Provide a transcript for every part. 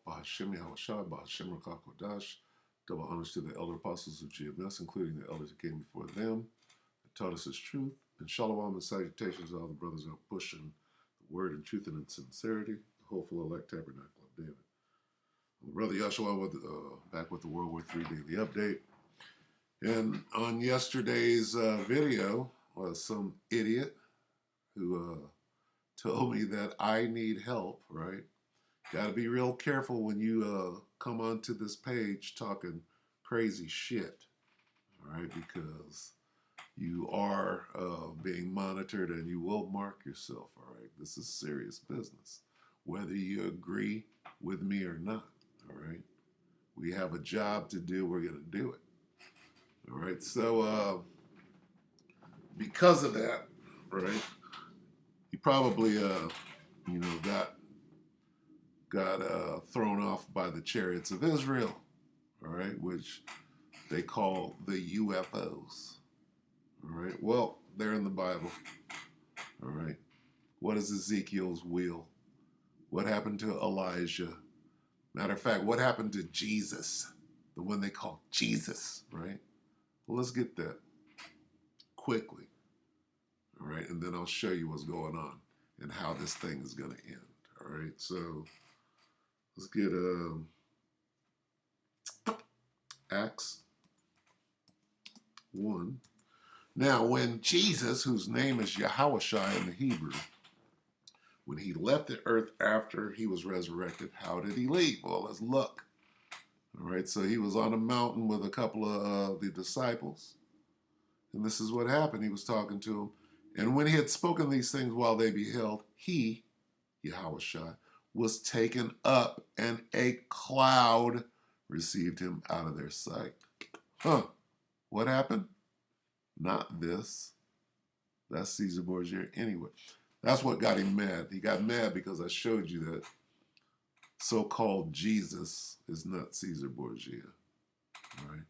Yahweh, Bahashem Yahushua, Bahashem Rakah Kodash. Double honors to the elder apostles of GMS, including the elders that came before them, that taught us his truth. And shalom and salutations to all the brothers out pushing the word and truth and in sincerity, the hopeful elect tabernacle of David. Brother Yahshua back with the World War III Daily Update. And on yesterday's video, some idiot who told me that I need help, right? Got to be real careful when you come onto this page talking crazy shit, all right? Because you are being monitored and you will mark yourself, all right? This is serious business, whether you agree with me or not, all right? We have a job to do. We're going to do it, all right? So because of that, right, you probably, got thrown off by the chariots of Israel, all right, which they call the UFOs, all right. Well, they're in the Bible, all right. What is Ezekiel's wheel? What happened to Elijah? Matter of fact, what happened to Jesus, the one they call Jesus, right? Well, let's get that quickly, all right, and then I'll show you what's going on and how this thing is going to end, all right. So let's get Acts 1. Now, when Jesus, whose name is Yahushua in the Hebrew, when he left the earth after he was resurrected, how did he leave? Well, let's look. All right, so he was on a mountain with a couple of the disciples, and this is what happened. He was talking to them, and when he had spoken these things while they beheld, he, Yahushua, was taken up, and a cloud received him out of their sight. What happened? Not this. That's Caesar Borgia anyway. That's what got him mad. He got mad because I showed you that so-called Jesus is not Caesar Borgia. All right.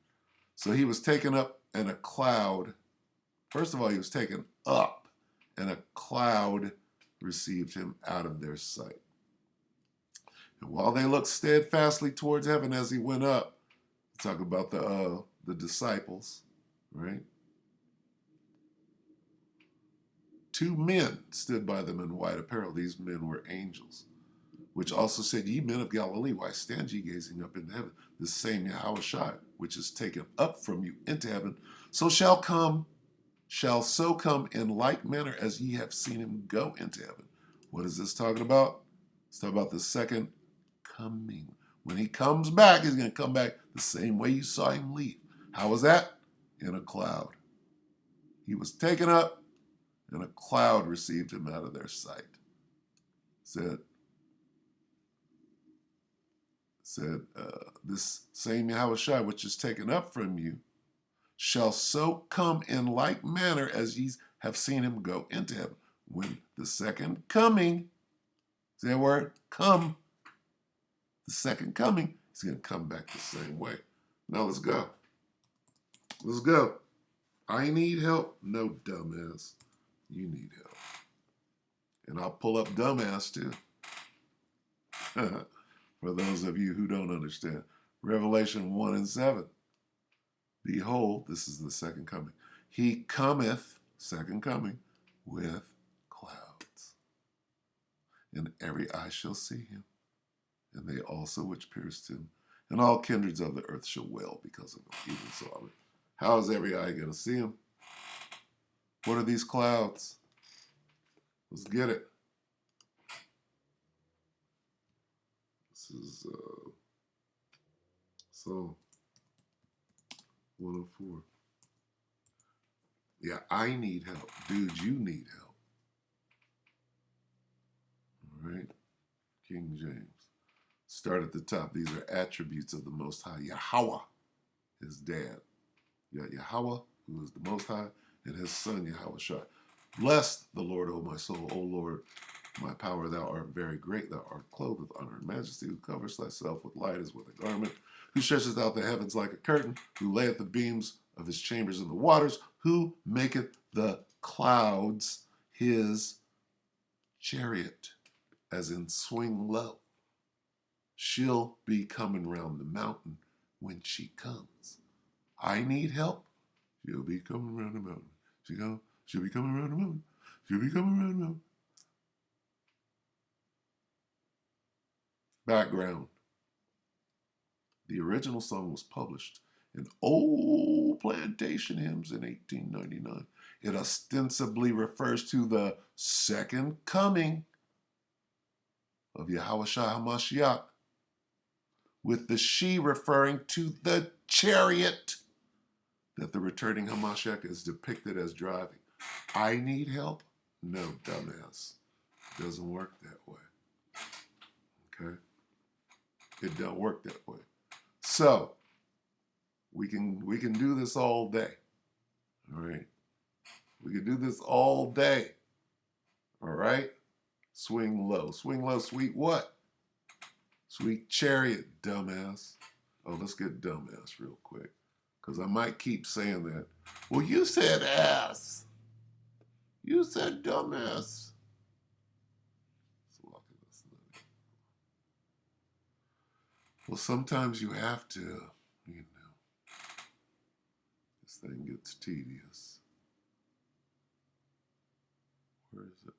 So he was taken up in a cloud. First of all, he was taken up, and a cloud received him out of their sight. And while they looked steadfastly towards heaven as he went up, talk about the disciples, right? 2 men stood by them in white apparel. These men were angels, which also said, Ye men of Galilee, why stand ye gazing up into heaven? This same Yahushua, which is taken up from you into heaven, shall so come in like manner as ye have seen him go into heaven. What is this talking about? It's talking about the second coming. When he comes back, he's going to come back the same way you saw him leave. How was that? In a cloud. He was taken up, and a cloud received him out of their sight. Said this same Yahushua, which is taken up from you, shall so come in like manner as ye have seen him go into heaven. When the second coming, say that word, come, the second coming, he's going to come back the same way. Now let's go. Let's go. I need help. No, dumbass. You need help. And I'll pull up dumbass too. For those of you who don't understand. Revelation 1 and 7. Behold, this is the second coming. He cometh, second coming, with clouds. And every eye shall see him, and they also which pierced him, and all kindreds of the earth shall wail because of him. Even so, how is every eye going to see him? What are these clouds? Let's get it. This is Psalm 104. Yeah, I need help. Dude, you need help. All right. King James. Start at the top. These are attributes of the Most High. Yahweh, his dad. You got Yahweh, who is the Most High, and his son, Yahushua. Bless the Lord, O my soul. O Lord, my power, thou art very great. Thou art clothed with honor and majesty, who covers thyself with light as with a garment, who stretcheth out the heavens like a curtain, who layeth the beams of his chambers in the waters, who maketh the clouds his chariot, as in swing low. She'll be coming round the mountain when she comes. I need help. She'll be coming round the mountain. She'll be coming round the mountain. She'll be coming round the mountain. Background. The original song was published in Old Plantation Hymns in 1899. It ostensibly refers to the second coming of Yahushua HaMashiach, with the she referring to the chariot that the returning Hamashiach is depicted as driving. I need help? No, dumbass. It doesn't work that way. Okay? It don't work that way. So, we can do this all day. All right? We can do this all day. All right? Swing low. Swing low, sweet what? Sweet chariot, dumbass. Oh, let's get dumbass real quick, because I might keep saying that. Well, you said ass. You said dumbass. Well, sometimes you have to, you know, this thing gets tedious. Where is it?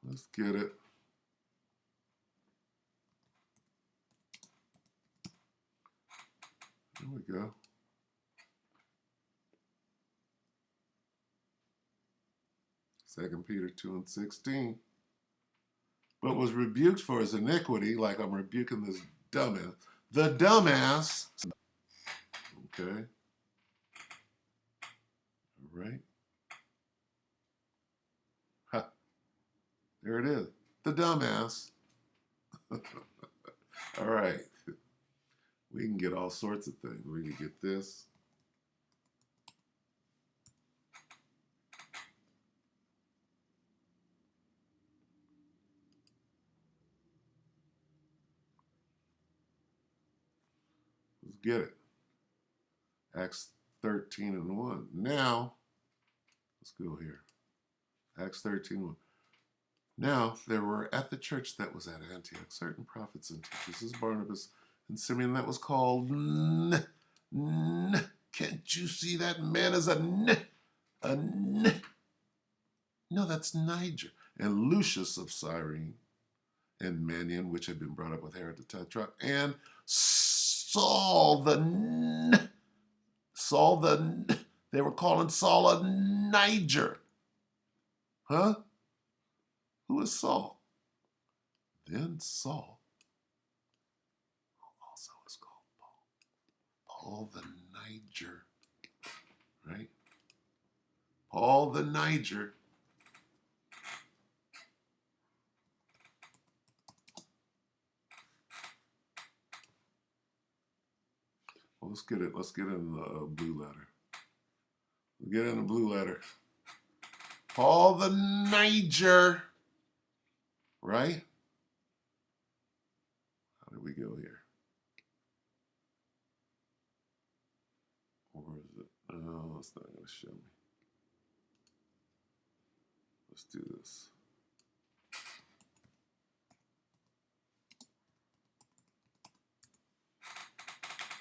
Let's get it. There we go. Second Peter 2:16. But was rebuked for his iniquity, like I'm rebuking this dumbass. The dumbass. Okay. All right. Ha. There it is. The dumbass. All right. We can get all sorts of things. We can get this. Let's get it. Acts 13:1. Now, let's go here. Acts 13:1. Now, there were at the church that was at Antioch certain prophets and teachers, as Barnabas and Simeon, that was called Can't you see that man is a No, that's Niger. And Lucius of Cyrene, and Manaen, which had been brought up with Herod the Tetrarch, and Saul they were calling Saul a Niger. Huh? Who is Saul? Then Saul, who also is called Paul the Niger, right? Paul the Niger. Well, let's get it. Let's get in the blue letter. We'll get in the blue letter. Paul the Niger, right? How did we go here? Or is it? Oh, it's not going to show me. Let's do this.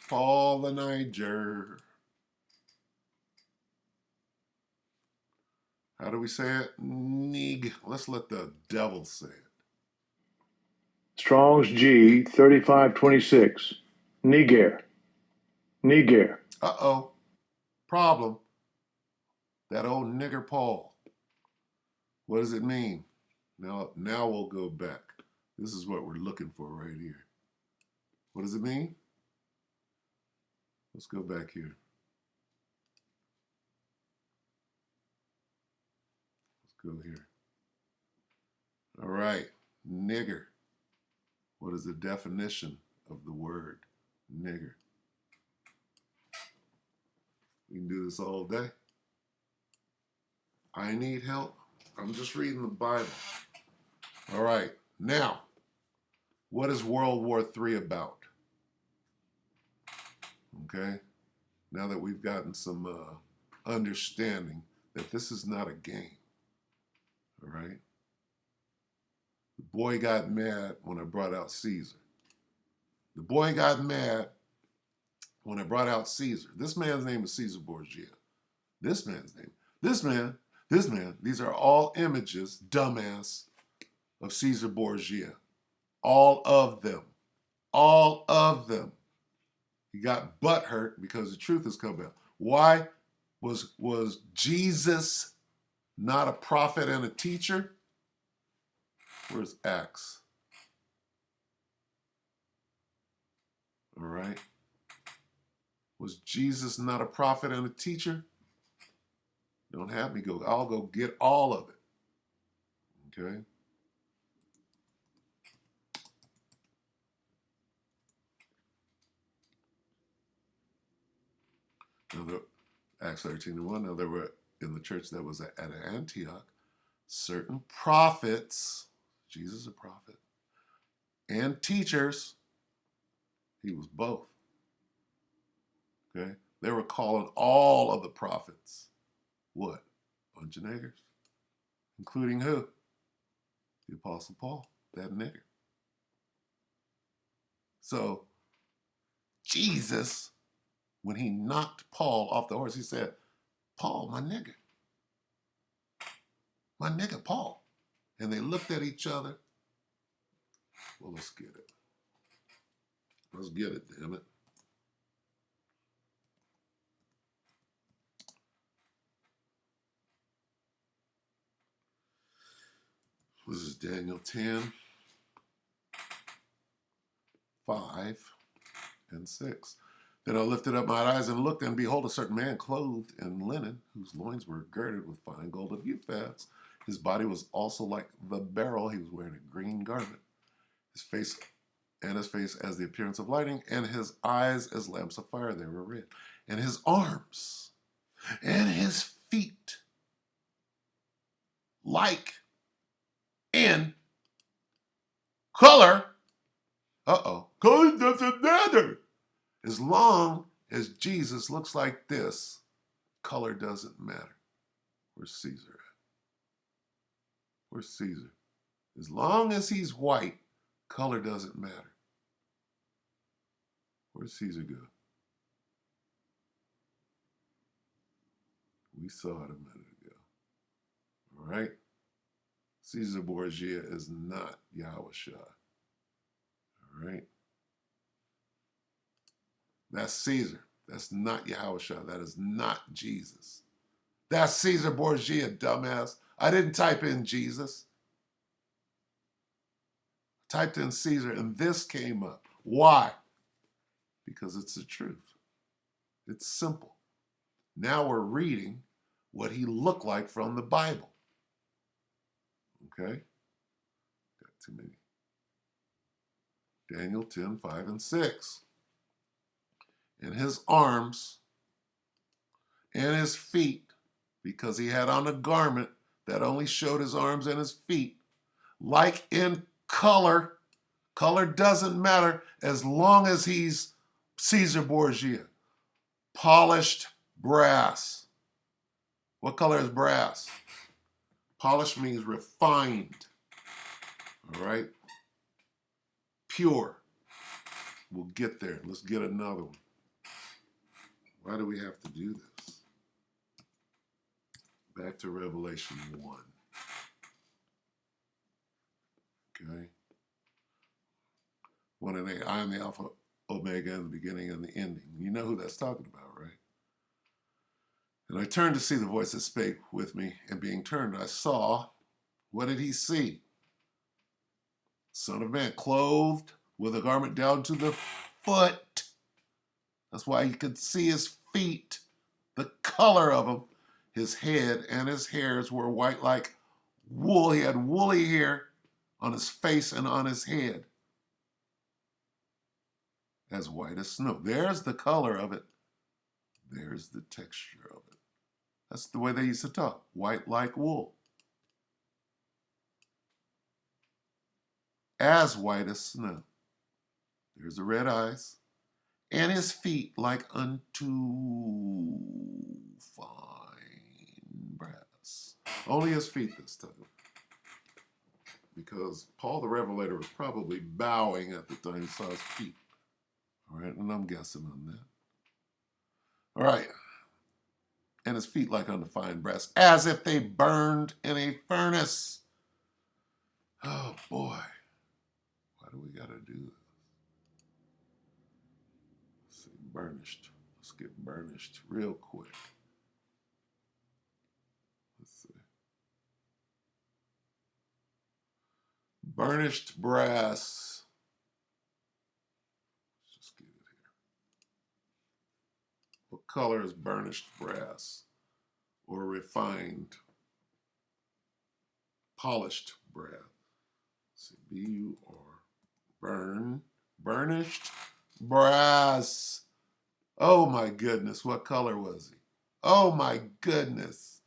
Paul the Niger. How do we say it? Nig. Let's let the devil say it. Strong's G 3526. Niger. Niger. Uh-oh. Problem. That old nigger Paul. What does it mean? Now we'll go back. This is what we're looking for right here. What does it mean? Let's go back here. Let's go here. All right. Nigger. What is the definition of the word nigger? We can do this all day. I need help. I'm just reading the Bible. All right. Now, what is World War III about? Okay. Now that we've gotten some understanding that this is not a game. All right? The boy got mad when I brought out Caesar. The boy got mad when I brought out Caesar. This man's name is Caesar Borgia. This man's name. This man. These are all images, dumbass, of Caesar Borgia. All of them. All of them. He got butthurt because the truth has come out. Why was Jesus not a prophet and a teacher? Where's Acts? All right. Was Jesus not a prophet and a teacher? Don't have me go. I'll go get all of it. Okay. Now, Acts 13:1. Now there were in the church that was at Antioch certain prophets. Jesus a prophet. And teachers. He was both. Okay. They were calling all of the prophets what? Bunch of niggers. Including who? The Apostle Paul, that nigger. So Jesus, when he knocked Paul off the horse, he said, Paul, my nigger. My nigger, Paul. And they looked at each other. Well, let's get it. Let's get it, damn it. This is Daniel 10, 5, and 6. Then I lifted up my eyes and looked, and behold, a certain man clothed in linen, whose loins were girded with fine gold of Uphaz. His body was also like the beryl. He was wearing a green garment. His face as the appearance of lightning, and his eyes as lamps of fire. They were red. And his arms and his feet like in color. Color doesn't matter. As long as Jesus looks like this, color doesn't matter. Where's Caesar at? Where's Caesar? As long as he's white, color doesn't matter. Where's Caesar go? We saw it a minute ago. All right? Caesar Borgia is not Yahushua. All right? That's Caesar. That's not Yahushua. That is not Jesus. That's Caesar Borgia, dumbass. I didn't type in Jesus. I typed in Caesar and this came up. Why? Because it's the truth. It's simple. Now we're reading what he looked like from the Bible. Okay? Got too many. Daniel 10, 5, and 6. And his arms and his feet, because he had on a garment that only showed his arms and his feet, like in color. Color doesn't matter as long as he's Caesar Borgia. Polished brass. What color is brass? Polished means refined. All right? Pure. We'll get there. Let's get another one. Why do we have to do this? Back to Revelation 1. Okay? 1 and 8. I am the Alpha, Omega, and the beginning and the ending. You know who that's talking about, right? And I turned to see the voice that spake with me, and being turned, I saw, what did he see? Son of Man, clothed with a garment down to the foot. That's why you could see his feet, the color of them. His head and his hairs were white like wool. He had woolly hair on his face and on his head. As white as snow. There's the color of it. There's the texture of it. That's the way they used to talk. White like wool. As white as snow. There's the red eyes. And his feet like unto fine brass. Only his feet this time. because Paul the Revelator was probably bowing at the time he saw his feet. All right, and I'm guessing on that. All right. And his feet like undefined brass, as if they burned in a furnace. Oh boy. Why do we gotta do this? Let's see, burnished. Let's get burnished real quick. Let's see. Burnished brass. Let's just get it here. What color is burnished brass? Or refined, polished brass? Let's see, B-U-R. Burnished brass. Oh my goodness, what color was he? Oh my goodness.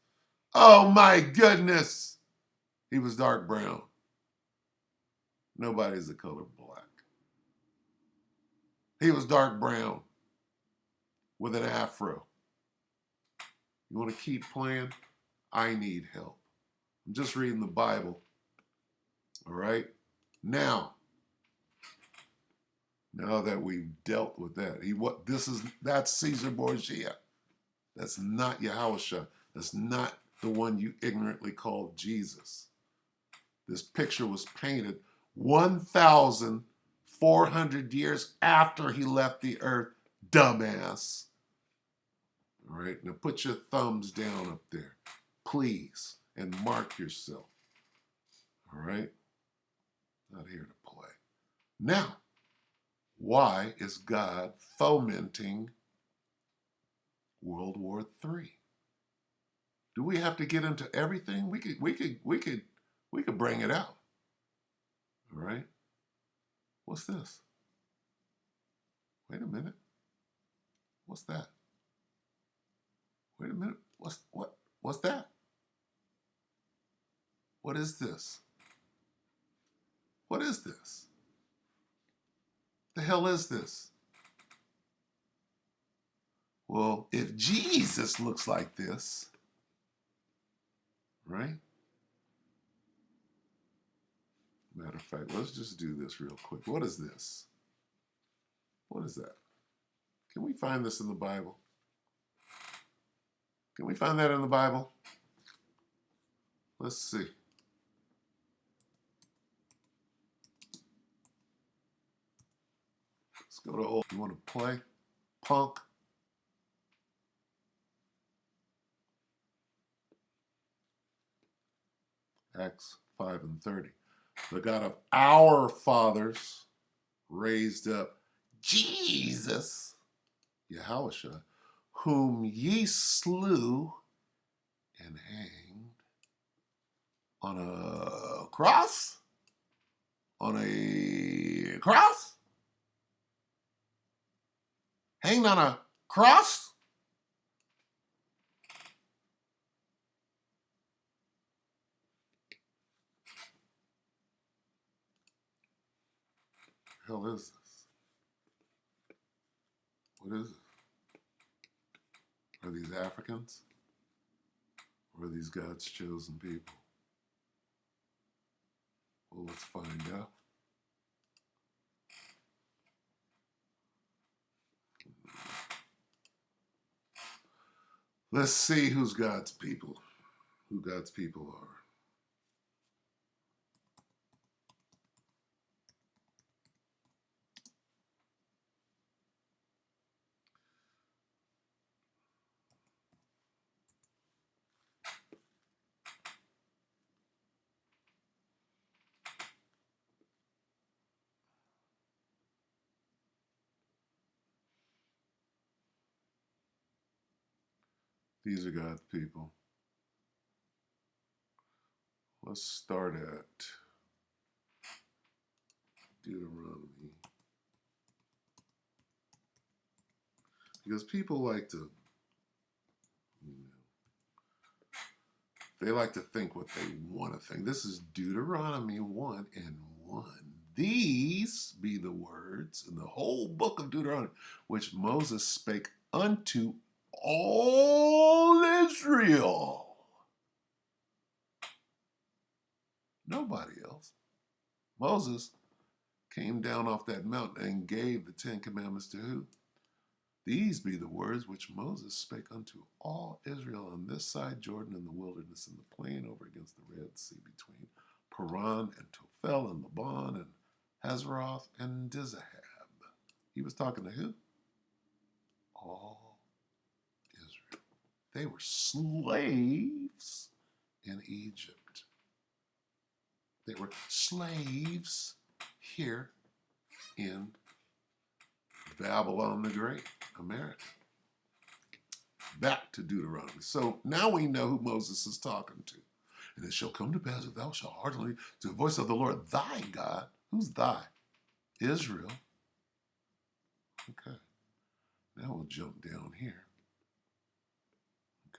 Oh my goodness. He was dark brown. Nobody's the color black. He was dark brown with an afro. You want to keep playing? I need help. I'm just reading the Bible. All right? Now that we've dealt with that, that's Caesar Borgia. That's not Yahushua. That's not the one you ignorantly called Jesus. This picture was painted 1,400 years after he left the earth, dumbass. All right, now put your thumbs down up there, please, and mark yourself. All right, not here to play. Now, why is God fomenting World War III? Do we have to get into everything? We could bring it out. All right. What's this? Wait a minute. What's that? Wait a minute. What's that? What is this? What is this? The hell is this? Well, if Jesus looks like this, right? Matter of fact, let's just do this real quick. What is this? What is that? Can we find this in the Bible? Can we find that in the Bible? Let's see. Let's go to old. You want to play? Punk. Acts 5 and 30. The God of our fathers raised up Jesus, Yahushua, whom ye slew and hanged on a cross? On a cross? Hanged on a cross? The hell is this? What is it? Are these Africans? Or are these God's chosen people? Well, let's find out. Let's see who's God's people. Who God's people are. These are God's people. Let's start at Deuteronomy. Because people like to, they like to think what they want to think. This is Deuteronomy 1 and 1. These be the words in the whole book of Deuteronomy, which Moses spake unto all Israel. Nobody else. Moses came down off that mountain and gave the 10 Commandments to who? These be the words which Moses spake unto all Israel on this side Jordan in the wilderness in the plain over against the Red Sea between Paran and Tophel and Laban and Hazeroth and Dizahab. He was talking to who? All Israel. They were slaves in Egypt. They were slaves here in Babylon the Great, America. Back to Deuteronomy. So now we know who Moses is talking to. And it shall come to pass if thou shalt heartily to the voice of the Lord thy God. Who's thy? Israel. Okay. Now we'll jump down here.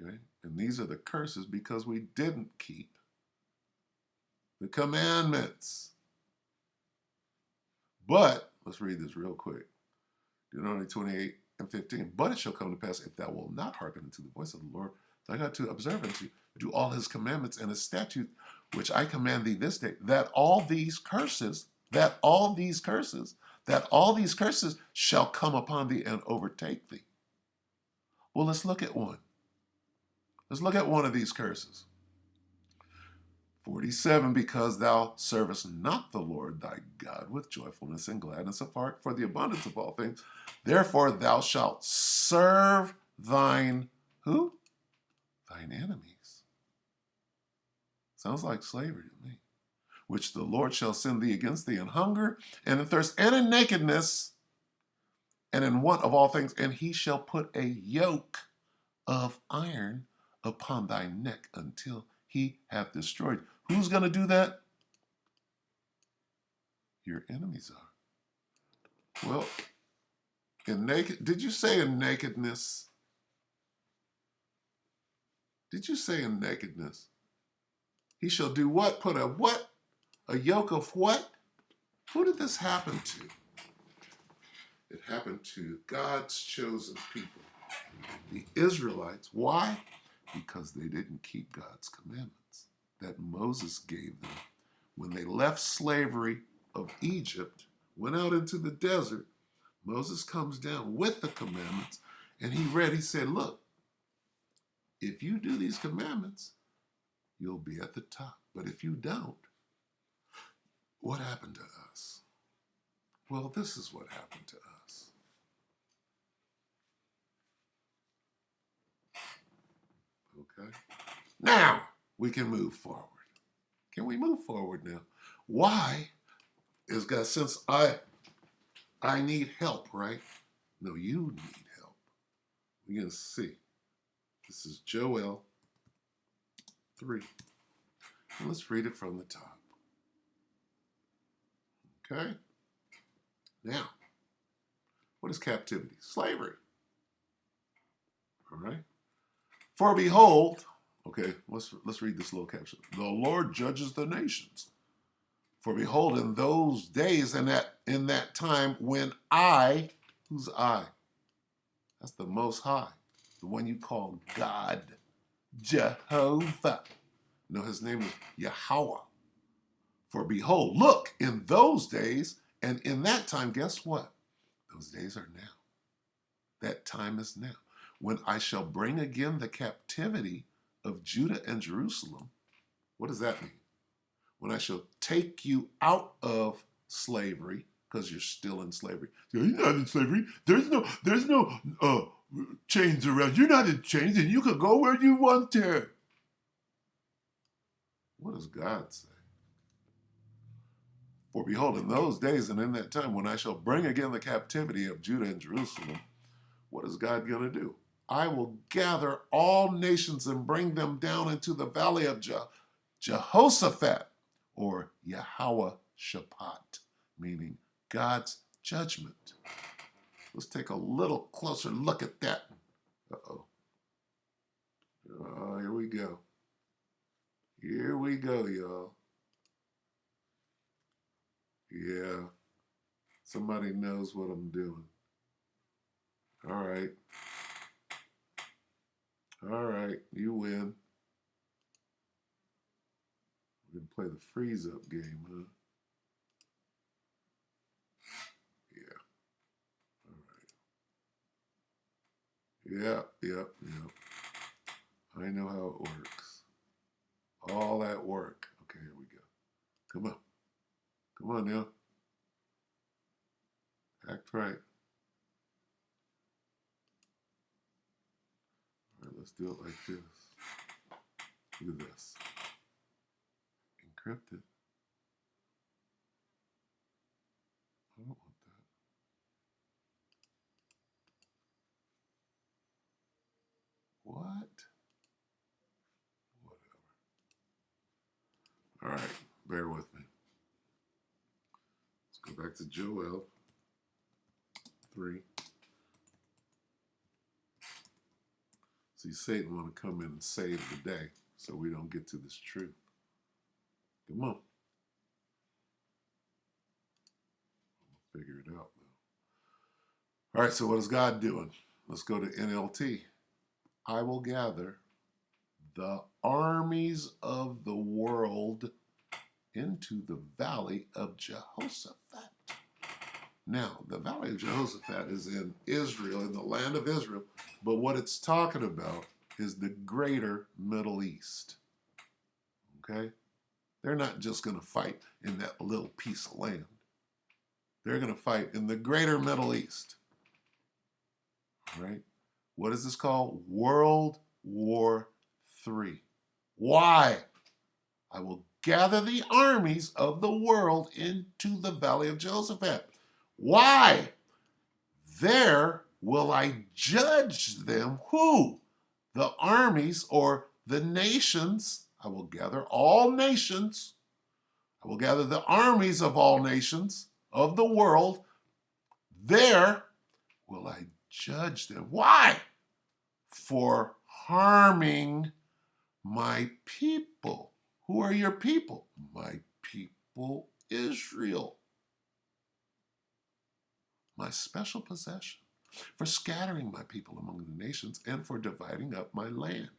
Okay. And these are the curses because we didn't keep the commandments. But, let's read this real quick. Deuteronomy 28 and 15. But it shall come to pass if thou wilt not hearken unto the voice of the Lord thy God to observe and to do all his commandments and his statutes, which I command thee this day, that all these curses shall come upon thee and overtake thee. Well, let's look at one. Let's look at one of these curses. 47, because thou servest not the Lord thy God with joyfulness and gladness of heart for the abundance of all things. Therefore thou shalt serve thine, who? Thine enemies. Sounds like slavery to me. Which the Lord shall send thee against thee in hunger and in thirst and in nakedness and in want of all things. And he shall put a yoke of iron upon thy neck until he hath destroyed. Who's going to do that? Your enemies are. Well, did you say in nakedness? Did you say in nakedness? He shall do what? Put a what? A yoke of what? Who did this happen to? It happened to God's chosen people, the Israelites. Why? Because they didn't keep God's commandments that Moses gave them. When they left slavery of Egypt, went out into the desert, Moses comes down with the commandments, and he said, look, if you do these commandments, you'll be at the top. But if you don't, what happened to us? Well, this is what happened to us. Okay? Now, we can move forward. Can we move forward now? Why is God, since I need help, right? No, you need help. We're going to see. This is Joel 3. And let's read it from the top. Okay? Now, what is captivity? Slavery. All right? For behold, okay, let's read this little caption. The Lord judges the nations. For behold, in those days and in that time when I, who's I? That's the Most High, the one you call God, Jehovah. No, his name is Yahweh. For behold, look, in those days and in that time, guess what? Those days are now. That time is now. When I shall bring again the captivity of Judah and Jerusalem. What does that mean? When I shall take you out of slavery, because you're still in slavery. You're not in slavery. There's no chains around. You're not in chains, and you can go where you want to. What does God say? For behold, in those days and in that time, when I shall bring again the captivity of Judah and Jerusalem, what is God going to do? I will gather all nations and bring them down into the valley of Jehoshaphat, or Yahweh Shaphat, meaning God's judgment. Let's take a little closer look at that. Uh-oh. Oh, here we go. Here we go, y'all. Yeah. Somebody knows what I'm doing. All right. All right. You win. We're going to play the freeze up game, huh? Yep, yep, yep. I know how it works. All that work. Okay, here we go. Come on. Come on now. Act right. All right, let's do it like this. Look at this. Encrypted. I don't want that. What? Whatever. All right, bear with me. Let's go back to Joel 3. See, Satan want to come in and save the day so we don't get to this truth. Come on. Figure it out, though. All right, so what is God doing? Let's go to NLT. I will gather the armies of the world into the valley of Jehoshaphat. Now, the valley of Jehoshaphat is in Israel, in the land of Israel, but what it's talking about is the greater Middle East. Okay? They're not just going to fight in that little piece of land. They're going to fight in the greater Middle East. All right? What is this called? World War III. Why? I will gather the armies of the world into the valley of Jehoshaphat. Why? There will I judge them. Who? The armies or the nations. I will gather all nations. I will gather the armies of all nations of the world. There will I judge them. Why? For harming my people. Who are your people? My people, Israel. My special possession. For scattering my people among the nations and for dividing up my land.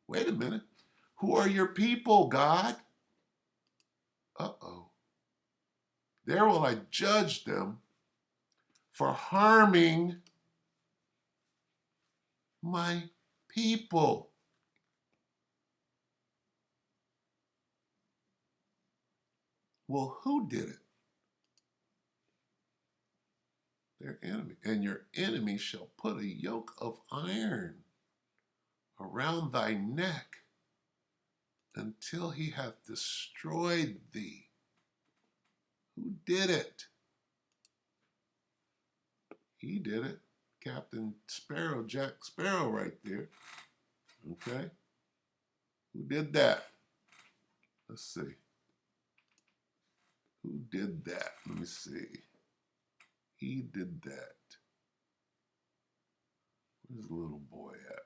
Wait a minute. Who are your people, God? Uh-oh. There will I judge them for harming my people. Well, who did it? Their enemy. And your enemy shall put a yoke of iron around thy neck until he hath destroyed thee. Who did it? He did it. Captain Sparrow, Jack Sparrow right there. Okay? Who did that? Let's see. Who did that? Let me see. He did that. Where's the little boy at?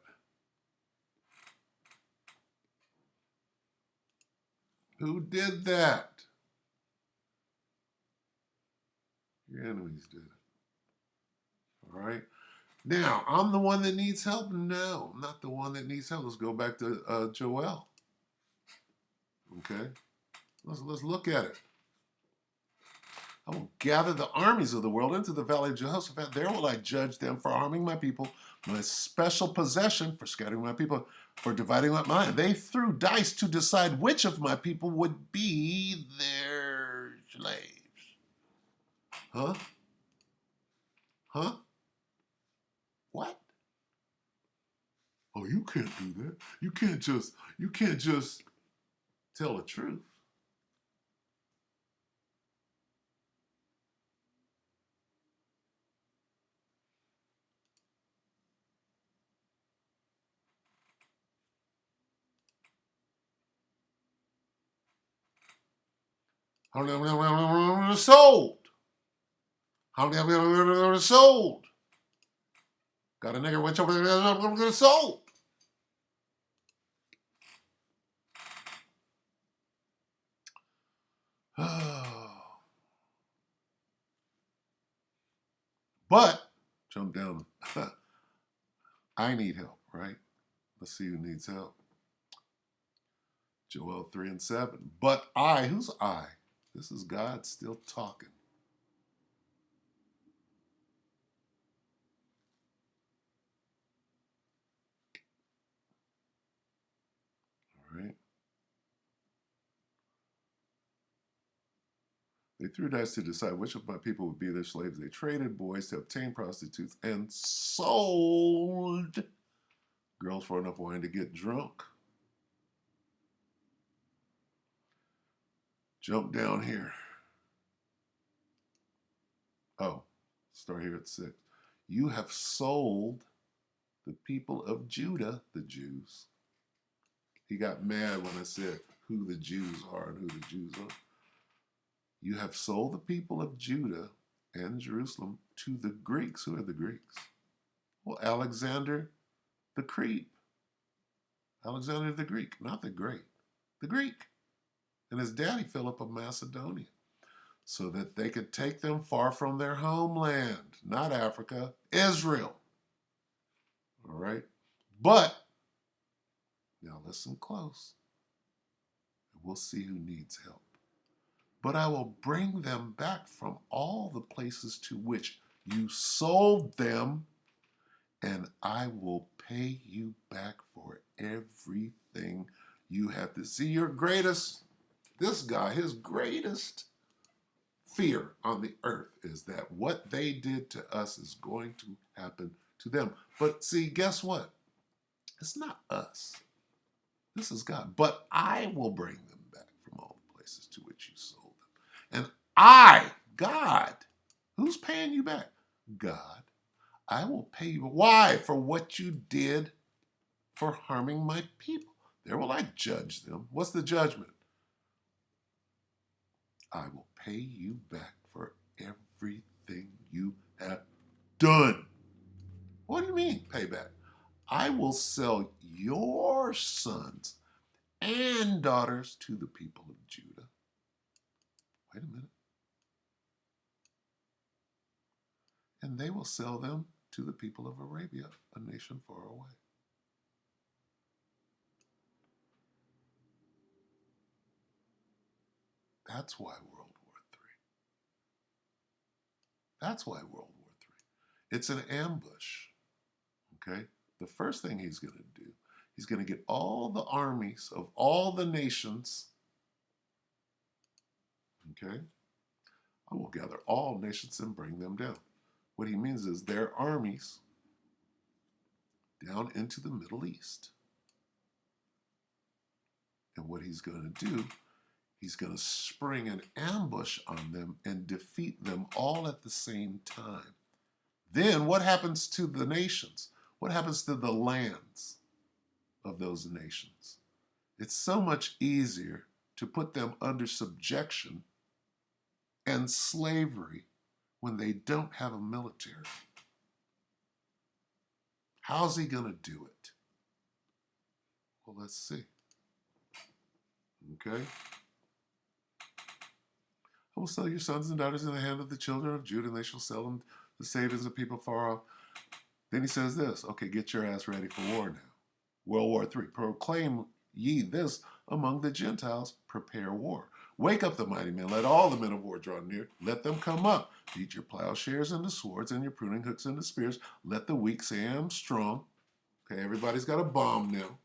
Who did that? Your enemies did it. All right? Now, I'm the one that needs help? No, I'm not the one that needs help. Let's go back to Joel. Okay? Let's look at it. I will gather the armies of the world into the valley of Jehoshaphat. There will I judge them for harming my people, my special possession for scattering my people, for dividing up mine. They threw dice to decide which of my people would be their slaves. Huh? Huh? What? Oh, you can't do that. You can't just tell the truth. Sold. Sold. Got a nigger went over there, sold. But, jump down. I need help, right? Let's see who needs help. Joel 3 and 7. But I, who's I? This is God still talking. They threw dice to decide which of my people would be their slaves. They traded boys to obtain prostitutes and sold girls for enough wine to get drunk. Jump down here. Oh, start here at 6. You have sold the people of Judah, the Jews. He got mad when I said who the Jews are and who the Jews are. You have sold the people of Judah and Jerusalem to the Greeks. Who are the Greeks? Well, Alexander the Creep. Alexander the Greek, not the Great. The Greek. And his daddy, Philip of Macedonia, so that they could take them far from their homeland, not Africa, Israel. All right? But, now listen close, and we'll see who needs help. But I will bring them back from all the places to which you sold them, and I will pay you back for everything you have to see. Your greatest, this guy, his greatest fear on the earth is that what they did to us is going to happen to them. But see, guess what? It's not us. This is God. But I will bring them back from all the places to which you sold them. And I, God, who's paying you back? God. I will pay you. Why? For what you did for harming my people. There will I judge them. What's the judgment? I will pay you back for everything you have done. What do you mean, payback? I will sell your sons and daughters to the people of Judah. Wait a minute. And they will sell them to the people of Arabia, a nation far away. That's why World War III. That's why World War III. It's an ambush. Okay? The first thing he's going to do, he's going to get all the armies of all the nations. Okay? I will gather all nations and bring them down. What he means is their armies down into the Middle East. And what he's going to do, he's going to spring an ambush on them and defeat them all at the same time. Then what happens to the nations? What happens to the lands of those nations? It's so much easier to put them under subjection and slavery when they don't have a military. How's he going to do it? Well, let's see. Okay? I will sell your sons and daughters in the hand of the children of Judah, and they shall sell them to saviors of people far off. Then he says this, okay, get your ass ready for war now. World War III. Proclaim ye this among the Gentiles, prepare war. Wake up the mighty men, let all the men of war draw near, let them come up. Beat your plowshares into swords and your pruning hooks into spears. Let the weak say, I am strong. Okay, everybody's got a bomb now.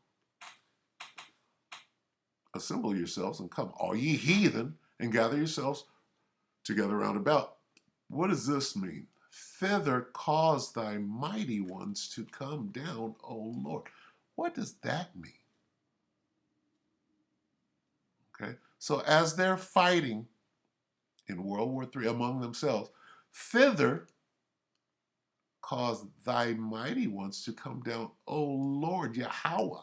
Assemble yourselves and come, all ye heathen, and gather yourselves together round about. What does this mean? Thither cause thy mighty ones to come down, O Lord. What does that mean? Okay, so as they're fighting in World War III among themselves, thither cause thy mighty ones to come down, O Lord, Yahweh.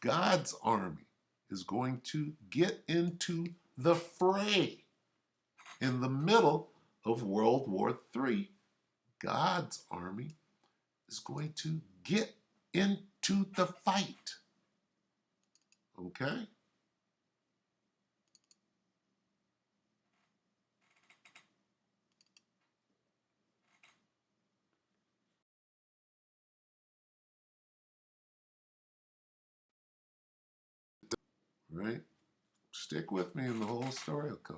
God's army is going to get into the fray in the middle of World War III. God's army is going to get into the fight. Okay? Right? Stick with me and the whole story will come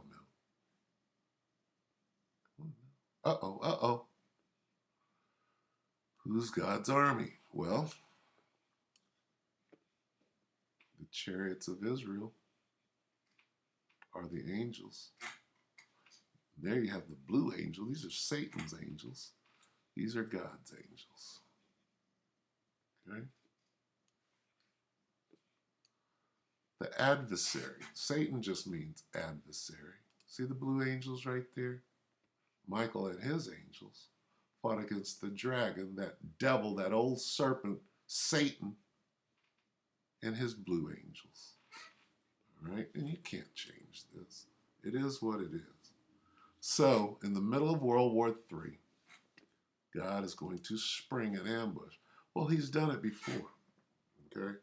out. Uh-oh, uh-oh. Who's God's army? Well, the chariots of Israel are the angels. There you have the blue angel. These are Satan's angels. These are God's angels. Okay? The adversary. Satan just means adversary. See the blue angels right there? Michael and his angels fought against the dragon, that devil, that old serpent, Satan, and his blue angels. All right? And you can't change this. It is what it is. So, in the middle of World War III, God is going to spring an ambush. Well, he's done it before. Okay?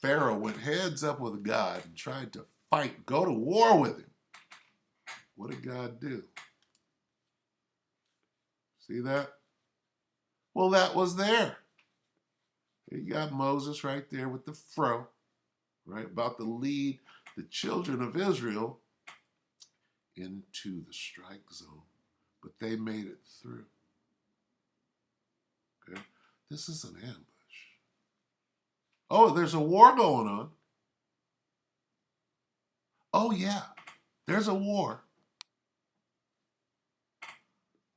Pharaoh went heads up with God and tried to fight, go to war with him. What did God do? See that? Well, that was there. You got Moses right there with the fro, right, about to lead the children of Israel into the strike zone. But they made it through. Okay? This is an ambush. Oh, there's a war going on. Oh, yeah, there's a war.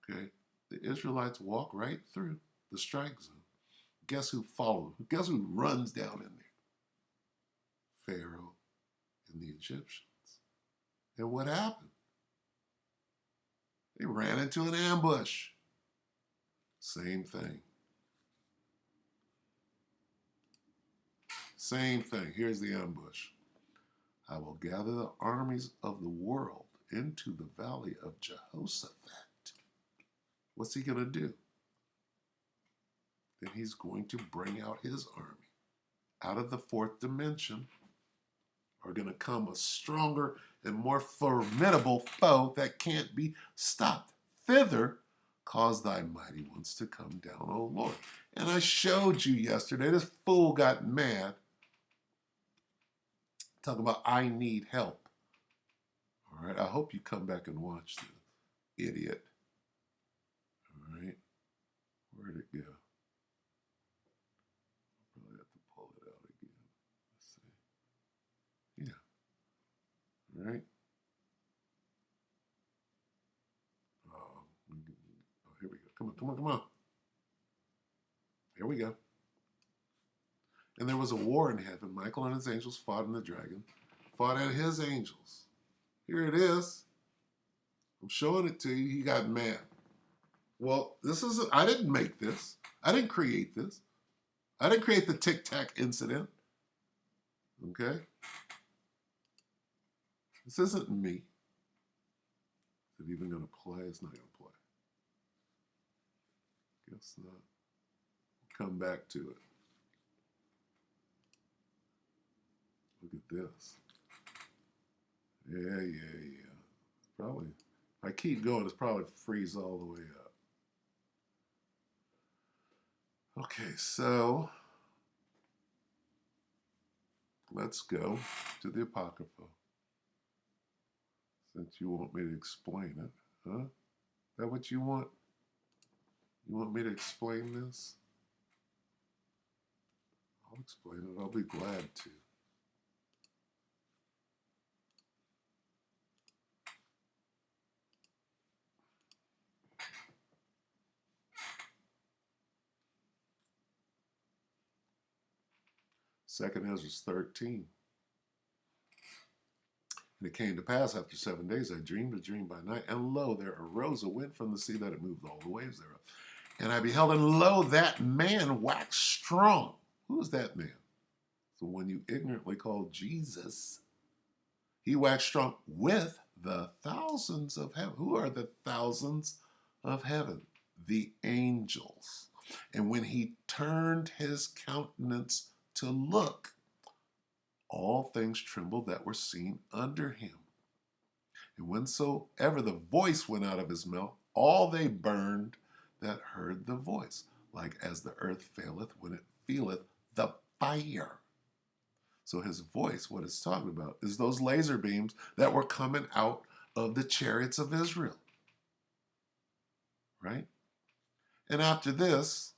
Okay? The Israelites walk right through the strike zone. Guess who followed? Guess who runs down in there? Pharaoh and the Egyptians. And what happened? They ran into an ambush. Same thing. Same thing. Here's the ambush. I will gather the armies of the world into the valley of Jehoshaphat. What's he going to do? Then he's going to bring out his army. Out of the fourth dimension are going to come a stronger and more formidable foe that can't be stopped. Thither cause thy mighty ones to come down, O Lord. And I showed you yesterday, this fool got mad, talking about I need help. All right, I hope you come back and watch this, idiot. All right, where'd it go? I'll probably have to pull it out again. Let's see. Yeah, all right. Oh, here we go. Come on, come on, come on. Here we go. And there was a war in heaven. Michael and his angels fought, and the dragon fought at his angels. Here it is. I'm showing it to you. He got mad. Well, this isn't, I didn't make this. I didn't create this. I didn't create the Tic Tac incident. Okay? This isn't me. Is it even going to play? It's not going to play. Guess not. Come back to it. Look at this. Yeah. Probably, if I keep going, it's probably freeze all the way up. Okay, so let's go to the Apocrypha. Since you want me to explain it, huh? Is that what you want? You want me to explain this? I'll explain it. I'll be glad to. Second Ezra 13. And it came to pass after 7 days, I dreamed a dream by night, and lo, there arose a wind from the sea that it moved all the waves thereof. And I beheld, and lo, that man waxed strong. Who is that man? The one you ignorantly call Jesus. He waxed strong with the thousands of heaven. Who are the thousands of heaven? The angels. And when he turned his countenance to look, all things trembled that were seen under him. And whensoever the voice went out of his mouth, all they burned that heard the voice, like as the earth faileth when it feeleth the fire. So his voice, what it's talking about, is those laser beams that were coming out of the chariots of Israel. Right? And after this,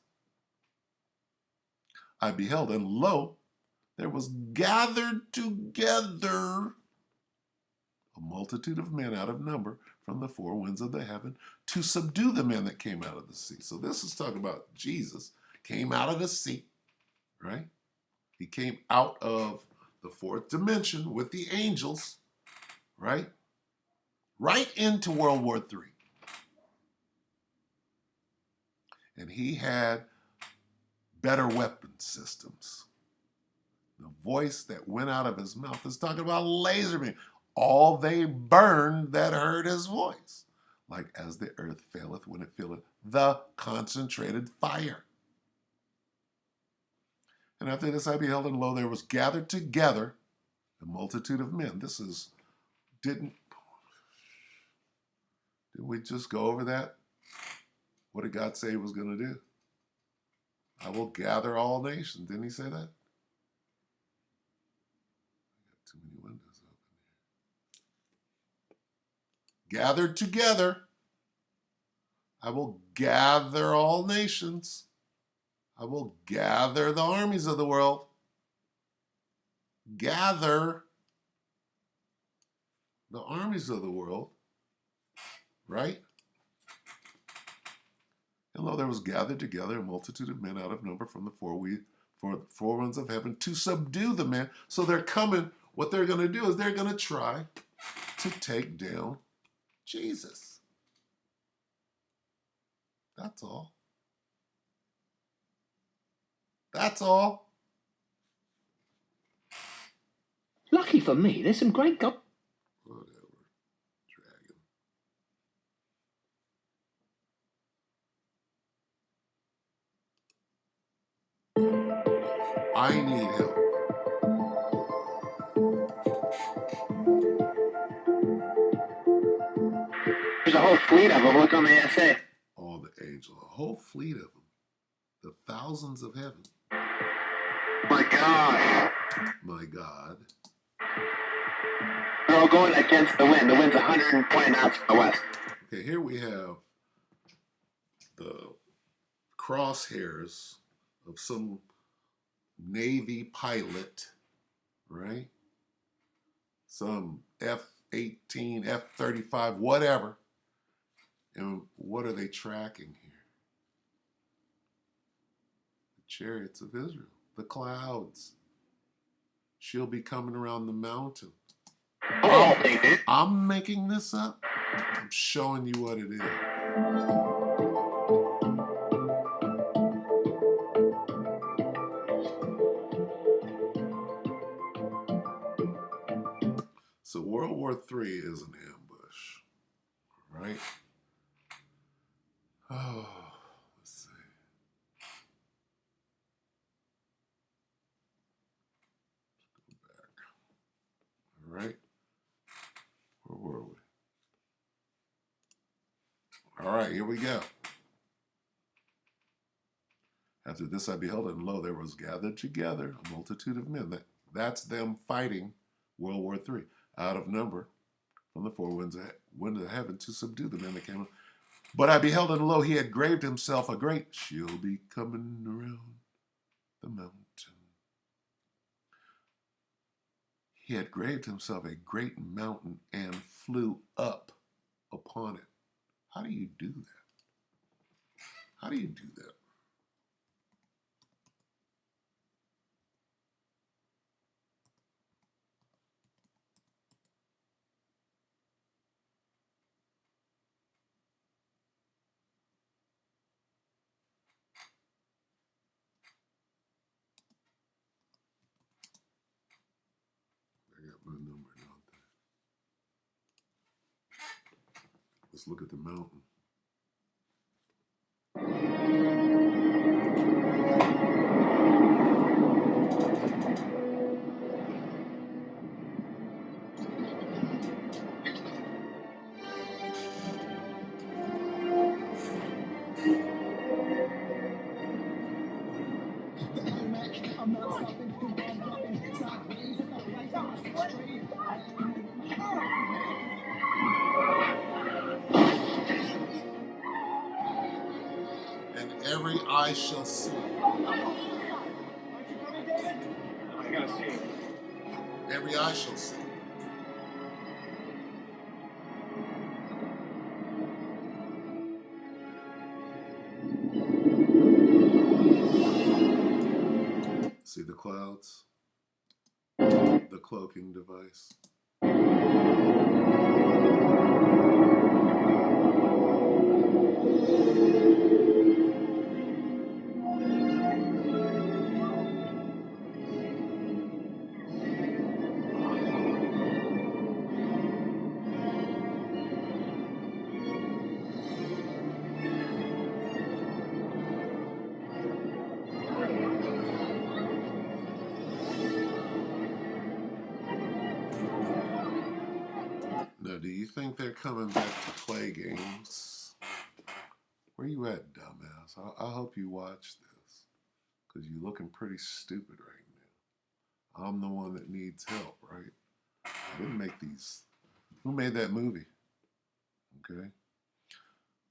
I beheld, and lo, there was gathered together a multitude of men out of number from the four winds of the heaven to subdue the men that came out of the sea. So this is talking about Jesus came out of the sea, right? He came out of the fourth dimension with the angels, right? Right into World War III. And he had better weapon systems. The voice that went out of his mouth is talking about laser beam. All they burned that heard his voice. Like as the earth faileth when it feeleth the concentrated fire. And after this I beheld, and lo, there was gathered together a multitude of men. Didn't we just go over that? What did God say he was going to do? I will gather all nations. Didn't he say that? I got too many windows open here. Gathered together, I will gather all nations. I will gather the armies of the world. Gather the armies of the world, right? And lo, there was gathered together a multitude of men out of number from the four winds of heaven to subdue the men. So they're coming. What they're going to do is they're going to try to take down Jesus. That's all. That's all. Lucky for me, there's some great Whatever. Dragon. I need help. There's a whole fleet of them. Look on the essay. All the angels, a whole fleet of them. The thousands of heaven. My God. My God. They're all going against the wind. The wind's 120 knots from the west. Okay, here we have the crosshairs of some Navy pilot, right? Some F-18, F-35, whatever. And what are they tracking here? The chariots of Israel, the clouds. She'll be coming around the mountain. I'm making this up. I'm showing you what it is. So World War III is an ambush, right? Oh, let's see. Let's go back. All right. Where were we? All right, here we go. After this I beheld, and lo, there was gathered together a multitude of men. That's them fighting World War III, out of number, from the four winds of heaven to subdue the men that came up. But I beheld, and lo, he had graved himself a great, she'll be coming around the mountain. He had graved himself a great mountain and flew up upon it. How do you do that? How do you do that? I got my number out there. Let's look at the mountain. And every eye shall see. Every eye shall see. clouds, the cloaking device. Now, do you think they're coming back to play games? Where you at, dumbass? I hope you watch this, because you're looking pretty stupid right now. I'm the one that needs help, right? I didn't make these. Who made that movie? Okay.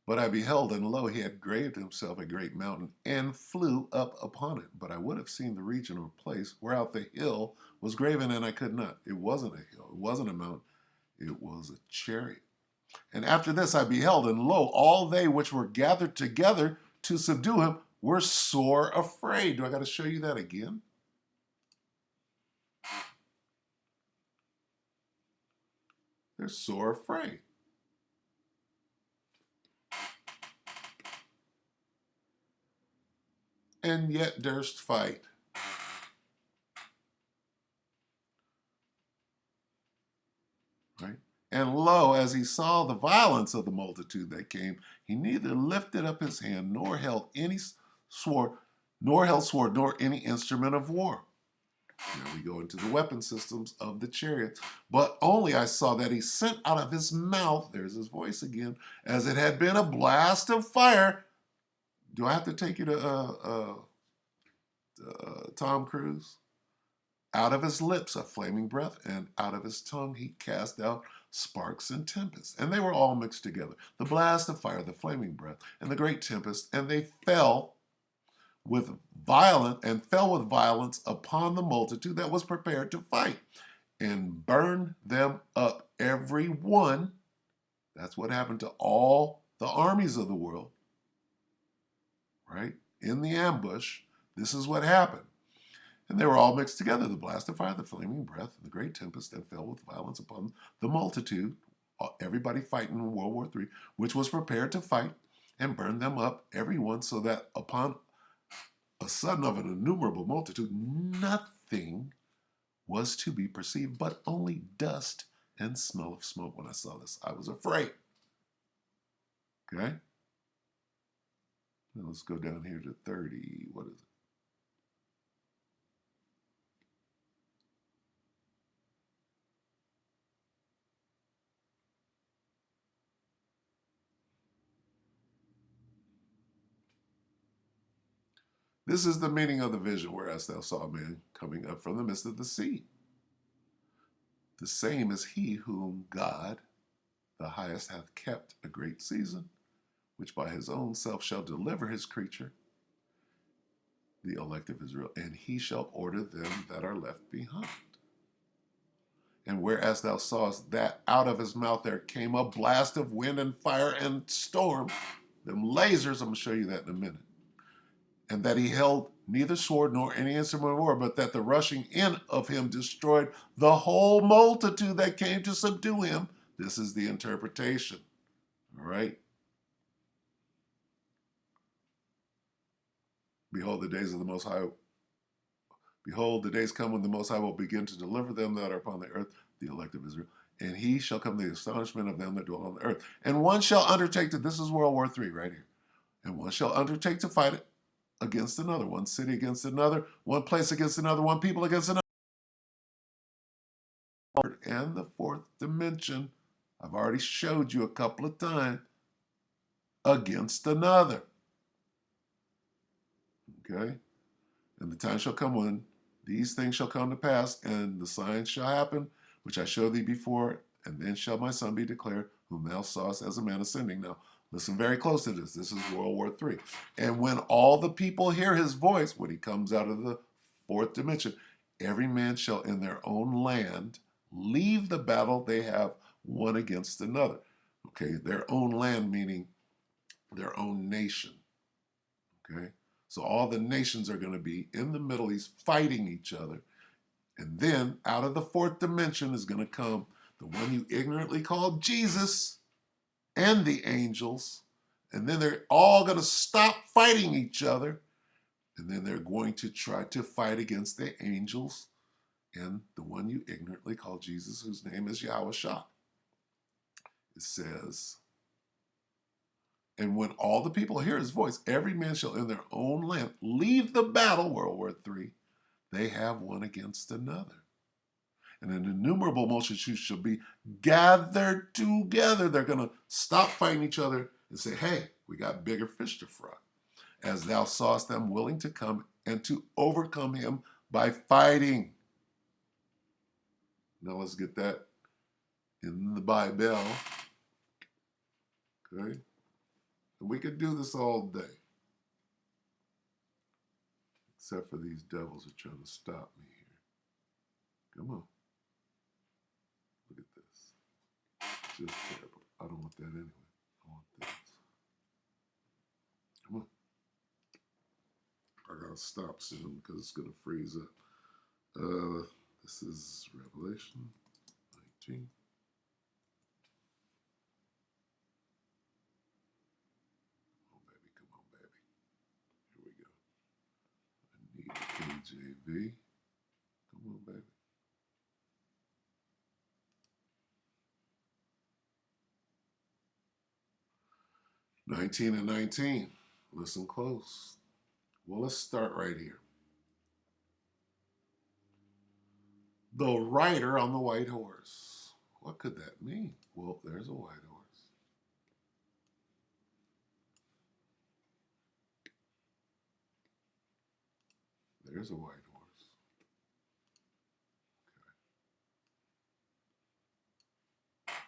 But I beheld, and lo, he had graved himself a great mountain, and flew up upon it. But I would have seen the region or place whereout the hill was graven, and I could not. It wasn't a hill, it wasn't a mountain, it was a chariot. And after this I beheld, and lo, all they which were gathered together to subdue him were sore afraid. Do I got to show you that again? They're sore afraid. And yet durst fight. Right? And lo, as he saw the violence of the multitude that came, he neither lifted up his hand, nor held any sword, nor any instrument of war. Now we go into the weapon systems of the chariots. But only I saw that he sent out of his mouth, there's his voice again, as it had been a blast of fire. Do I have to take you to Tom Cruise? Out of his lips a flaming breath, and out of his tongue he cast out sparks and tempests. And they were all mixed together. The blast of fire, the flaming breath, and the great tempest, and they fell with violence upon the multitude that was prepared to fight, and burned them up every one. That's what happened to all the armies of the world, right? In the ambush, this is what happened. And they were all mixed together, the blast of fire, the flaming breath, and the great tempest, and fell with violence upon the multitude, everybody fighting in World War III, which was prepared to fight, and burned them up, every one, so that upon a sudden of an innumerable multitude, nothing was to be perceived, but only dust and smell of smoke. When I saw this, I was afraid. Okay? Now let's go down here to 30. What is it? This is the meaning of the vision, whereas thou saw a man coming up from the midst of the sea. The same is he whom God, the highest, hath kept a great season, which by his own self shall deliver his creature, the elect of Israel, and he shall order them that are left behind. And whereas thou sawest that out of his mouth there came a blast of wind and fire and storm, them lasers, I'm going to show you that in a minute. And that he held neither sword nor any instrument of war, but that the rushing in of him destroyed the whole multitude that came to subdue him. This is the interpretation. All right? Behold, the days of the Most High. Behold, the days come when the Most High will begin to deliver them that are upon the earth, the elect of Israel. And he shall come to the astonishment of them that dwell on the earth. And one shall undertake to, this is World War III right here. And one shall undertake to fight it against another, one city against another, one place against another, one people against another. And the fourth dimension, I've already showed you a couple of times, against another. Okay? And the time shall come when these things shall come to pass, and the signs shall happen, which I showed thee before, and then shall my son be declared, whom thou sawest as a man ascending. Now, listen very close to this. This is World War III. And when all the people hear his voice, when he comes out of the fourth dimension, every man shall in their own land leave the battle they have one against another. Okay, their own land meaning their own nation. Okay, So all the nations are going to be in the Middle East fighting each other. And then out of the fourth dimension is going to come the one you ignorantly called Jesus and the angels. And then they're all going to stop fighting each other. And then they're going to try to fight against the angels and the one you ignorantly call Jesus, whose name is Yahushua. It says, and when all the people hear his voice, every man shall in their own land leave the battle, World War III. They have one against another. And an innumerable multitude shall be gathered together. They're going to stop fighting each other and say, hey, we got bigger fish to fry. As thou sawest them willing to come and to overcome him by fighting. Now let's get that in the Bible. Okay? And we could do this all day. Except for these devils are trying to stop me here. Come on. Look at this. Just terrible. I don't want that anyway. I want this. Come on. I gotta stop soon because it's gonna freeze up. This is Revelation 19. Oh baby, come on, baby. Here we go. I need KJV. Come on, baby. '19 and 19. Listen close. Well, let's start right here. The rider on the white horse. What could that mean? Well, there's a white horse. There's a white horse. Okay.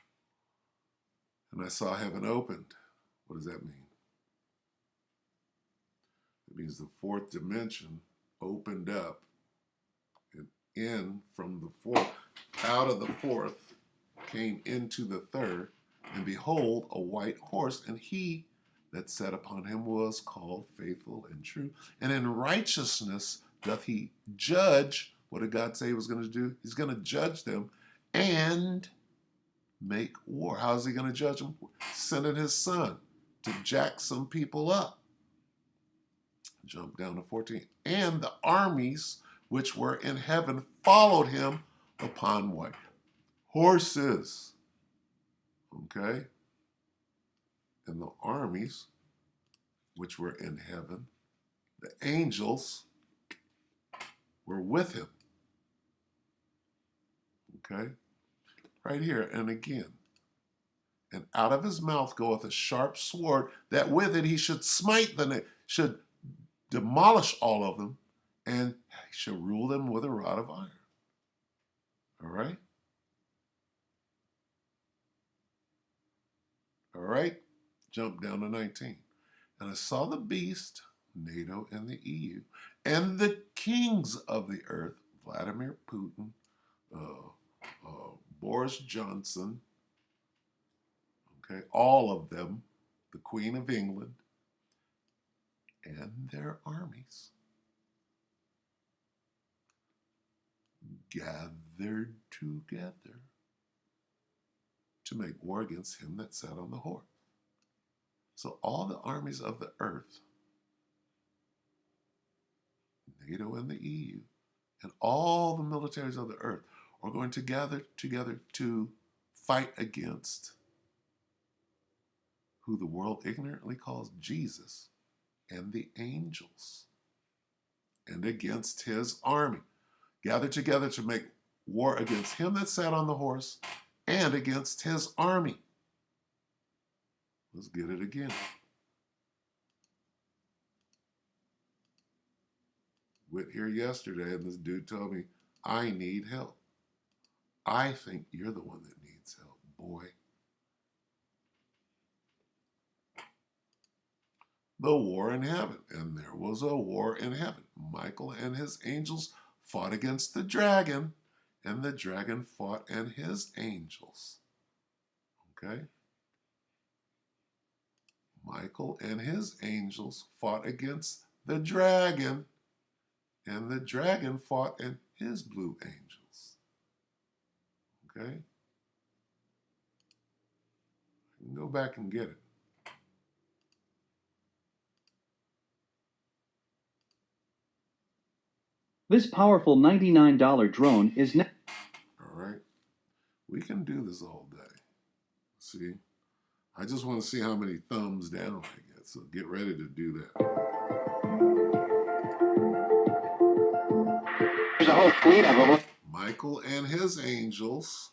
And I saw heaven opened. What does that mean? It means the fourth dimension opened up, and in from the fourth, out of the fourth, came into the third, and behold, a white horse, and he that sat upon him was called Faithful and True, and in righteousness doth he judge. What did God say he was going to do? He's going to judge them and make war. How is he going to judge them? Sending his son to jack some people up. Jump down to 14. And the armies which were in heaven followed him upon what? Horses. Okay? And the armies which were in heaven, the angels, were with him. Okay? Right here. And again. And out of his mouth goeth a sharp sword, that with it he should smite should demolish all of them, and he shall rule them with a rod of iron. All right? All right? Jump down to 19. And I saw the beast, NATO and the EU, and the kings of the earth, Vladimir Putin, Boris Johnson, okay, all of them, the Queen of England, and their armies gathered together to make war against him that sat on the horse. So all the armies of the earth, NATO and the EU, and all the militaries of the earth are going to gather together to fight against who the world ignorantly calls Jesus and the angels, and against his army. Gather together to make war against him that sat on the horse and against his army. Let's get it again. Went here yesterday and this dude told me, I need help. I think you're the one that needs help, boy. The war in heaven. And there was a war in heaven. Michael and his angels fought against the dragon, and the dragon fought and his angels. Okay? Michael and his angels fought against the dragon, and the dragon fought in his blue angels. Okay? You can go back and get it. This powerful $99 drone is now. All right? We can do this all day. See? I just want to see how many thumbs down I get, so get ready to do that. There's a whole fleet of them. Michael and his angels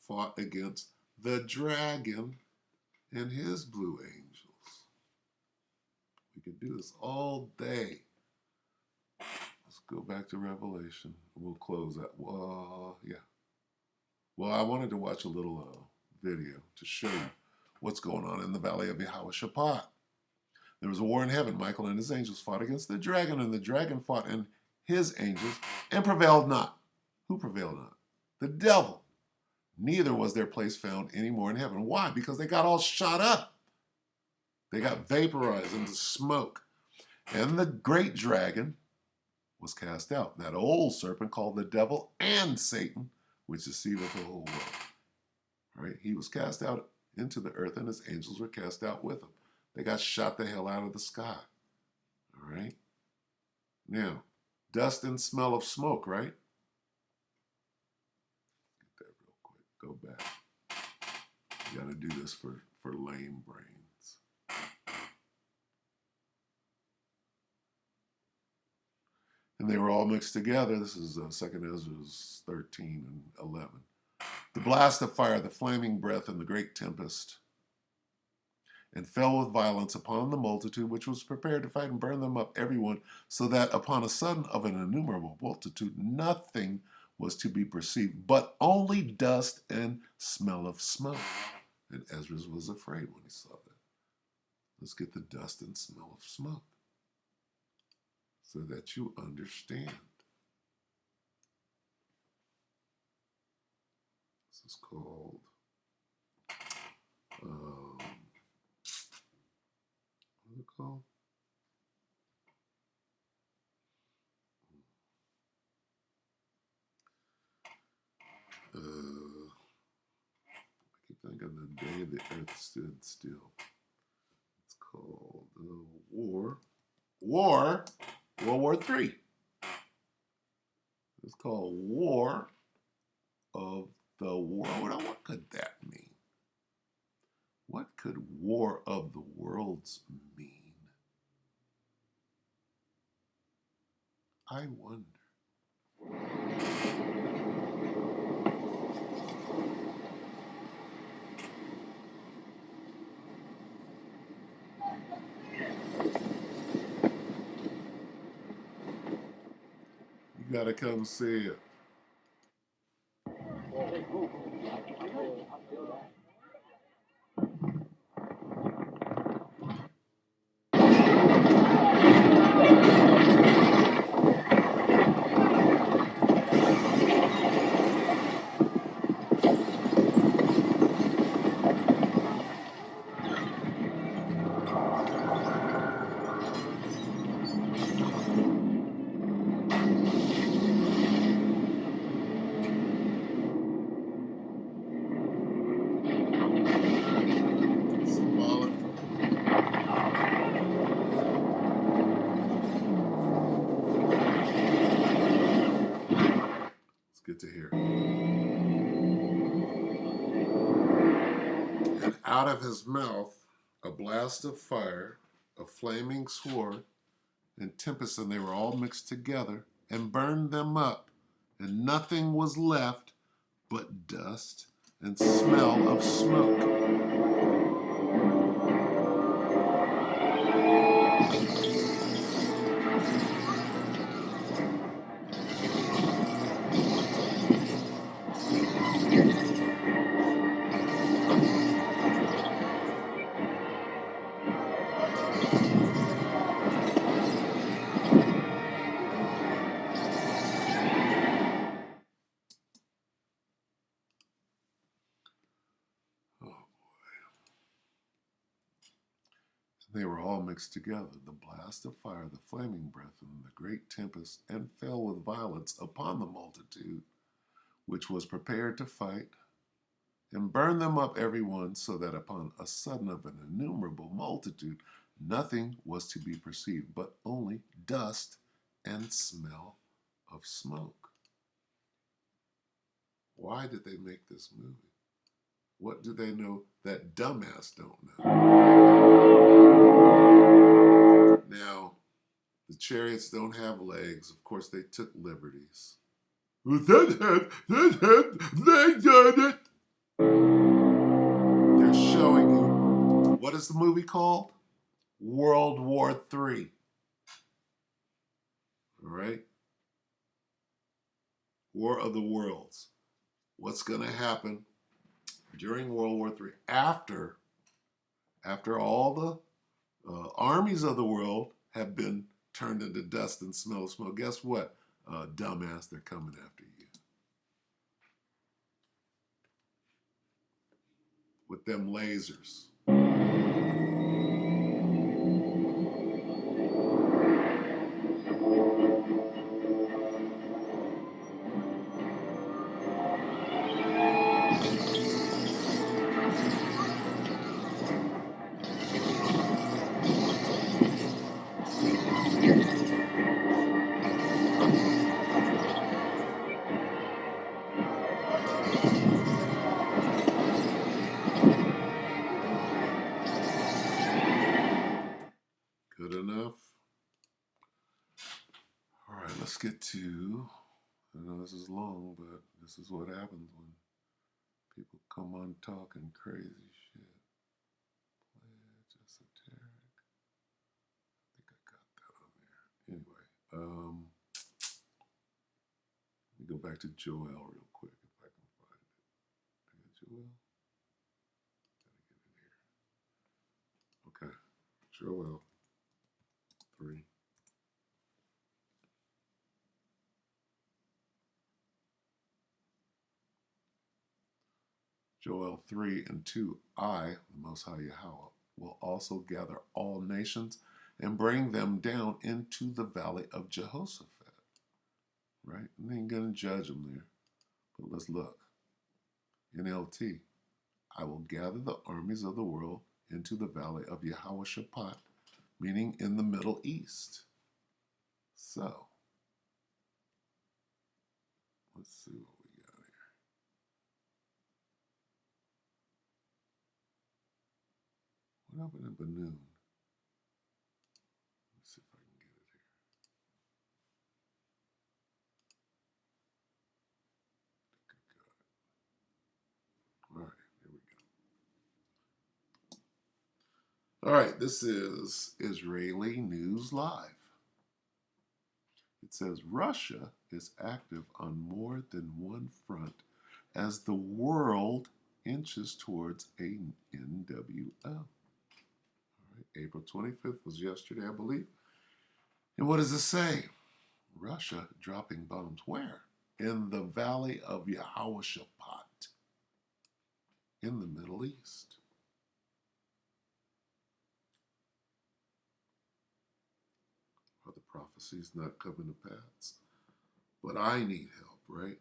fought against the dragon and his blue angels. We could do this all day. Let's go back to Revelation. We'll close that. Yeah. Well, I wanted to watch a little video to show you what's going on in the valley of Yehoshaphat. There was a war in heaven. Michael and his angels fought against the dragon, and the dragon fought in his angels and prevailed not. Who prevailed not? The devil. Neither was their place found any more in heaven. Why? Because they got all shot up. They got vaporized into smoke. And the great dragon was cast out. That old serpent called the devil and Satan, which deceiveth the whole world. All right? He was cast out into the earth, and his angels were cast out with him. They got shot the hell out of the sky. All right? Now, dust and smell of smoke, right? Get that real quick. Go back. You got to do this for lame brains. And they were all mixed together. This is 2 Ezra 13 and 11. The blast of fire, the flaming breath, and the great tempest, and fell with violence upon the multitude which was prepared to fight, and burned them up everyone, so that upon a sudden of an innumerable multitude nothing was to be perceived, but only dust and smell of smoke. And Ezra was afraid when he saw that. Let's get the dust and smell of smoke so that you understand. This is called what is it called? I keep thinking the day the earth stood still. It's called World War III. It's called War of the World. Now, what could that mean? What could War of the Worlds mean? I wonder. You gotta come see it. Symbolic. Let's get to here. And out of his mouth a blast of fire, a flaming sword, and tempest, and they were all mixed together, and burned them up, and nothing was left but dust and smell of smoke. Oh They were all mixed together, the blast of fire, the flaming breath, and the great tempest, and fell with violence upon the multitude, which was prepared to fight, and burned them up every one, so that upon a sudden of an innumerable multitude nothing was to be perceived, but only dust and smell of smoke. Why did they make this movie? What do they know that dumbass don't know? Now, the chariots don't have legs. Of course, they took liberties. They're showing you, what is the movie called? World War III. All right? War of the Worlds. What's going to happen during World War III after all the armies of the world have been turned into dust and smell of smoke? Guess what? Dumbass, they're coming after you. With them lasers. Good enough? All right, let's get to, I know this is long, but this is what happens when people come on talking crazy shit. Pledge esoteric. I think I got that on there. Anyway, let me go back to Joel real quick if I can find it. I got Joel. Gotta get in here. Okay, Joel 3. Joel 3 and 2, I, the Most High Yahweh, will also gather all nations and bring them down into the valley of Jehoshaphat. Right? And ain't going to judge them there. But let's look. NLT, I will gather the armies of the world into the valley of Jehoshaphat, meaning in the Middle East. So, let's see what we got here. What happened in Benoon? Let's see if I can get it here. I think I got it. All right, here we go. All right, this is Israeli News Live. It says Russia is active on more than one front as the world inches towards a NWO. April 25th was yesterday, I believe. And what does it say? Russia dropping bombs where? In the valley of Jehoshaphat in the Middle East. Are the prophecies not coming to pass? But I need help, right?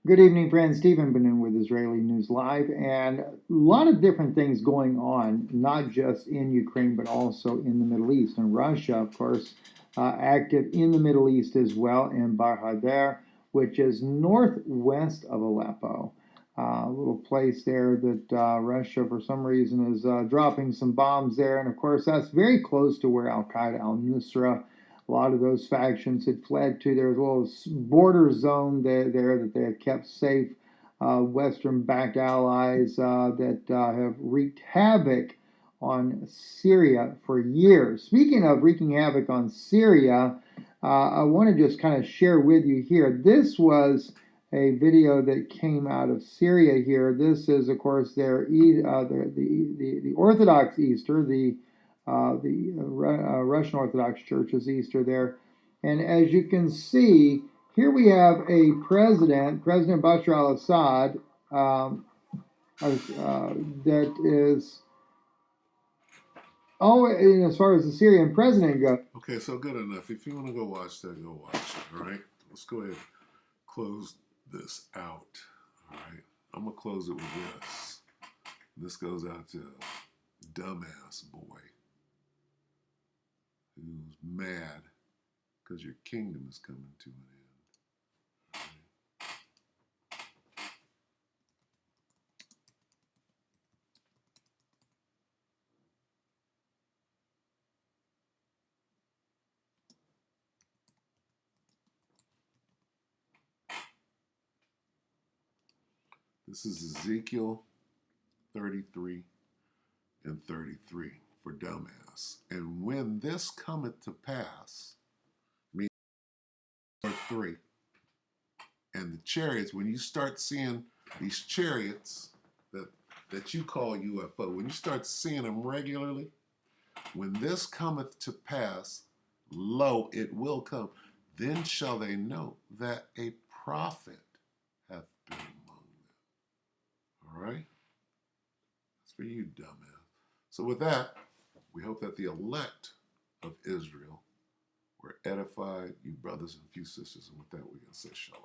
Good evening, friends. Stephen Benin with Israeli News Live, and a lot of different things going on, not just in Ukraine, but also in the Middle East. And Russia, of course, active in the Middle East as well, in Barhadar, which is northwest of Aleppo. A little place there that Russia, for some reason, is dropping some bombs there. And of course, that's very close to where Al Qaeda, Al Nusra, a lot of those factions had fled to. There's a little border zone there that they have kept safe. Western-backed allies that have wreaked havoc on Syria for years. Speaking of wreaking havoc on Syria, I want to just kind of share with you here. This was a video that came out of Syria here. This is, of course, the Orthodox Easter, the Russian Orthodox Church's Easter there. And as you can see, here we have a President Bashar al-Assad, that is Oh, and as far as the Syrian president goes, Okay, so good enough. If you want to go watch that, go watch it. All right. Let's go ahead and close this out. All right. I'm gonna close it with this. This goes out to a dumbass boy who's mad because your kingdom is coming to an end. This is Ezekiel 33 and 33 for dumbass. And when this cometh to pass, meaning 3, and the chariots, when you start seeing these chariots that you call UFO, when you start seeing them regularly, when this cometh to pass, lo, it will come. Then shall they know that a prophet hath been among them. All right? That's for you, dumbass. So with that, we hope that the elect of Israel were edified, you brothers and few sisters. And with that, we're going to say shalom.